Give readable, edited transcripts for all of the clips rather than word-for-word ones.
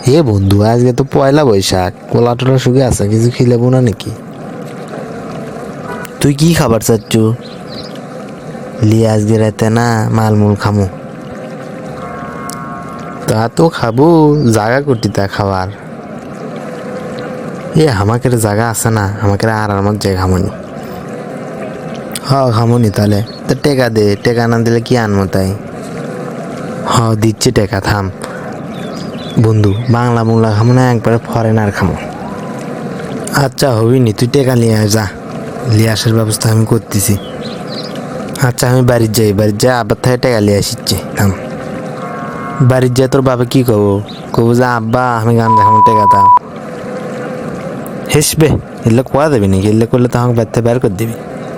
হে বন্ধু, আজকে তো পয়লা বৈশাখ, কোলা টোলা শুকে আছে, কিছু খিলেবো না নাকি? তুই কি খাবার চাচ্ছু? লি আজকে রাতে না মালমূল খামু। তা তো খাবো, জাগা করতি তা খাবার। আমাকে জায়গা আছে না, আমাকে আর আমার জায়গা খামনি। খামনি তাহলে তো টেকা দে, টেকা না দিলে কি আনবো তাই? দিচ্ছি টেকা, থাম। বন্ধু, বাংলা মুংলা খামো না, একবারে ফরেনার খামো। আচ্ছা হবি নি, তুই টেকা নিয়ে আয়, যা। লিয়ে আসার ব্যবস্থা আমি করতেছি। আচ্ছা আমি বাড়ির যাই, বাড়ির যাই আব্বার থেকে টেকা লিয়ে আসিচ্ছি, থাম। বাড়ির যাই তোর বাবা কি কব? কব যে আব্বা আমি গান দেখাবো, টেকা দাও। হেসবে, এলে কোয়া দেবি নাকি? এলে করলে তো আমাকে বাড়িতে বের করে দিবি।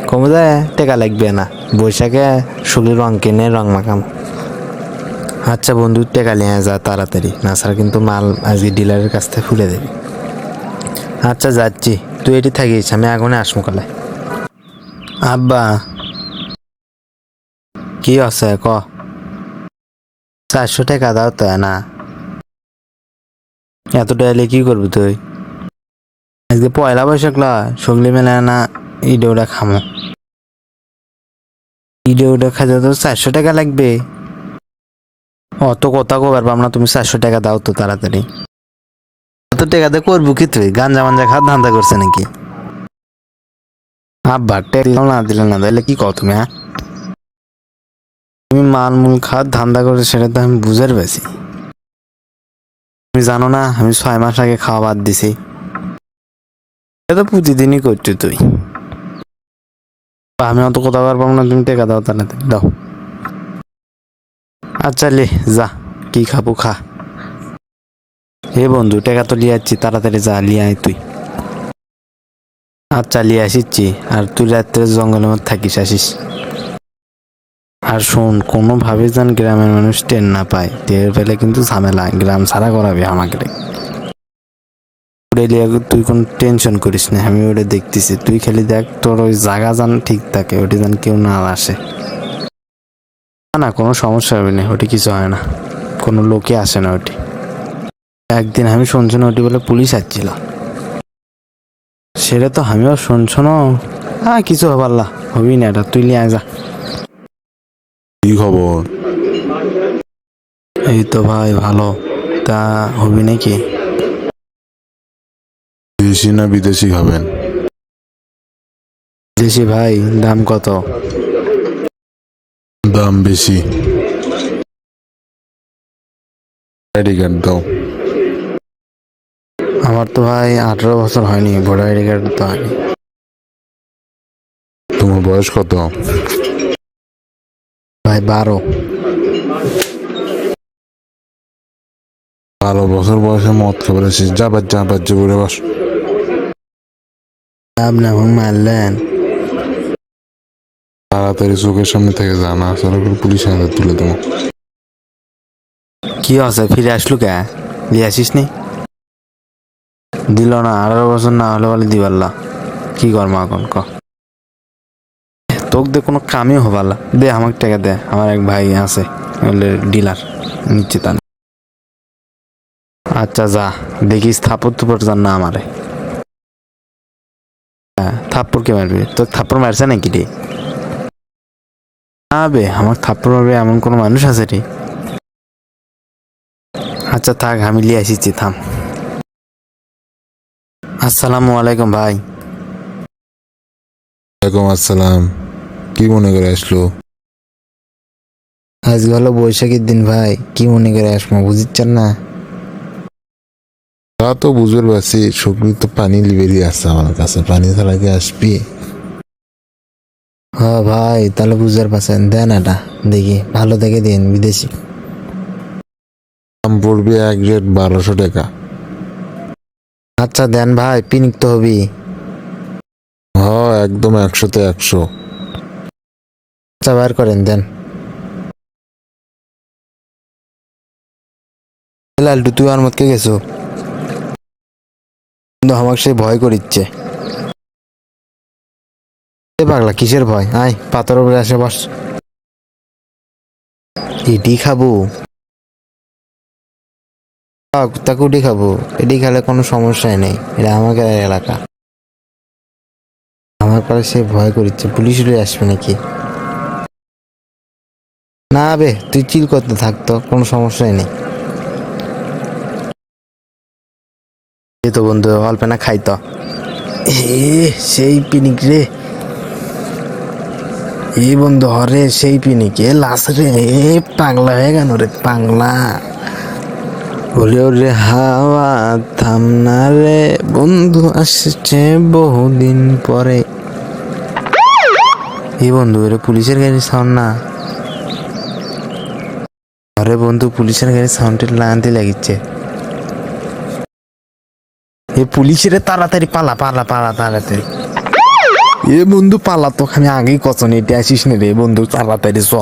কমে যায় টেকা লাগবে না, বৈশাখে শুকলি রং কিনে রং মাখাম। আচ্ছা বন্ধু, টেকা নিয়ে যা তাড়াতাড়ি, না ছাড়া কিন্তু মাল আজকে ডিলারের কাছ থেকে ফুলে দেবে। আচ্ছা যাচ্ছি, তুই এটি থাকিস, আমি আগুনে আসমু কালে। আব্বা কি আছে ক? 400 টাকা দাও তো না? এত টাকা কি করবি তুই? আজকে পয়লা বৈশাখ লয়, সগলি মেলা না, ইডে ওটা খামো। ইডে ওটা খাতে তো 400 টাকা লাগবে। অত কথা কবার পাম না, তুমি 400 টাকা দাও তো তাড়াতাড়ি। এত টাকাতে করবো কি তুই? গাঞ্জা মাঞ্জা খাওয়ার ধান্দা করছে নাকি? আব্বা টেকা না দিলে না দিলে কি কও তুমি? তুমি মালমূল খাওয়ার ধান্দা করে, সেটা তো আমি বুঝার পেরেছি। তুমি জানো না আমি 6 মাস আগে খাওয়া বাদ দিছি? এটা তো প্রতিদিনই করছো তুই। আমি অত কথা পারবো না, তুমি টেকা দাও তাড়াতাড়ি দাও। আচ্ছা লে যা, কি খাবো খা। হে বন্ধু, টেকা তো লিয়ে আসছি, তাড়াতাড়ি যা লিয়ে আয় তুই। আচ্ছা লিয়ে আসিচ্ছি, আর তুই রাত্রে জঙ্গলের মধ্যে থাকিস, আসিস। আর শোন, কোনোভাবে যেন গ্রামের মানুষ টের না পায়, টের পেলে কিন্তু ঝামেলা, গ্রাম ছাড়া করাবি আমাকে। তুই কোনো টেনশন করিস না, আমি ওটা দেখতেছি, তুই খালি দেখ তোর ওই জায়গা যেন ঠিক থাকে, ওটি যেন কেউ না আসে। না না, কোনো সমস্যা হবে না, ওটি কিছু হয় না, কোনো লোকে আসে না ওটি। একদিন আমি শুনছি না ওটি বলে পুলিশ আসছিল। সেটা তো আমিও শুনছো না। কিছু হবার না, হবি না, এটা তুই নিয়ে যা। কি খবর? এই তো ভাই ভালো। তা হবি নাকি? দেশি না বিদেশি খাবেন? দেশি ভাই, দাম কত? দাম বেশি। আইডি কার্ড দাও। আমার তো ভাই 18 বছর হয়নি, ভোটার আইডি কার্ড তো হয়নি। তোমার বয়স কত? ভাই 12। 12 বছর বয়সে মদ খাবার আসিস? যা বাচ্চা করে বাস। আপনি এখন মারলেন। তাড়াতাড়ি চোখের সামনে থেকে জানা আসলে পুলিশ হাতে তুলে দেবো। কি আছে, ফিরে আসলো কে? দিয়ে আসিস নি? দিল না, 18 বছর না হলে বলে দিবাল্লা। কি করবো এখন ক? তোকে দে কোনো কামই হবাল্লা, দে আমাকে টাকা দে, আমার এক ভাই আছে ডিলার, নিচ্ছে তা। আচ্ছা যা, দেখিস থাপ্পড় থুপড় জান না আমারে। থাপ্পড় কে মারবি? তোর থাপ্পড় মারছে নাকি রে? না বে, আমার থাপ্পড় মারবে এমন কোনো মানুষ আছে রে? আচ্ছা থাক, আমি লিয়ে আসিছি, থাম। আসসালামু আলাইকুম ভাই। ওয়ালাইকুম আসসালাম। কি মনে করে আসলো? আজকে হলো বৈশাখীর দিন ভাই, কি মনে করে আসবো বুঝিচ্ছেন না? তা তো বুঝতে পারছি, শুকনো তো পানি বেরিয়ে আসছে আমার কাছে, পানি ছাড়া কি আসবি? হ্যাঁ ভাই, তাহলে বুঝতে পারছেন, দেন এটা দেখি ভালো দেখে দিন, বিদেশি। দাম পড়বে 1 রেট 1200 টাকা। আচ্ছা দেন ভাই, পিনিক তো হবি। একদম 100-তে 100। আচ্ছা বার করেন, দেন। লালটু, তুই আর মতকে গেছো কিন্তু আমাকে সে ভয় করিচ্ছে। পাগলা কিসের ভয়? আয় পাথর উপরে আসে বস। এটি খাবো? কুত্তাকে উঠে খাবো, এটি খেলে কোনো সমস্যাই নেই, এটা আমাকে এলাকা। আমার পরে সে ভয় করছে পুলিশ উঠে আসবে নাকি। না বে, তুই চিল করতে থাকতো, কোনো সমস্যাই নেই। এই তো বন্ধু অল্প না খাইতো। সেই পিনিক রে, এই বন্ধু হরে সেই পিনিক, এ লাস রে, পাগলা হয়ে গেল রে পাগলা। ওরে ওরে হাওয়া থামনা রে, বন্ধু আসছে বহুদিন পরে। এই বন্ধু এটা পুলিশের গাড়ির সাউন্ড না? আরে বন্ধু পুলিশের গাড়ির সাউন্ডের লাগাতে লাগিচ্ছে। এ পুলিশের তাড়াতাড়ি পালা পালা পালা তাড়াতাড়ি। এ বন্ধু পালা, তোকে আমি আগেই কচন, এটা আসিস না রে বন্ধু, তাড়াতাড়ি চ।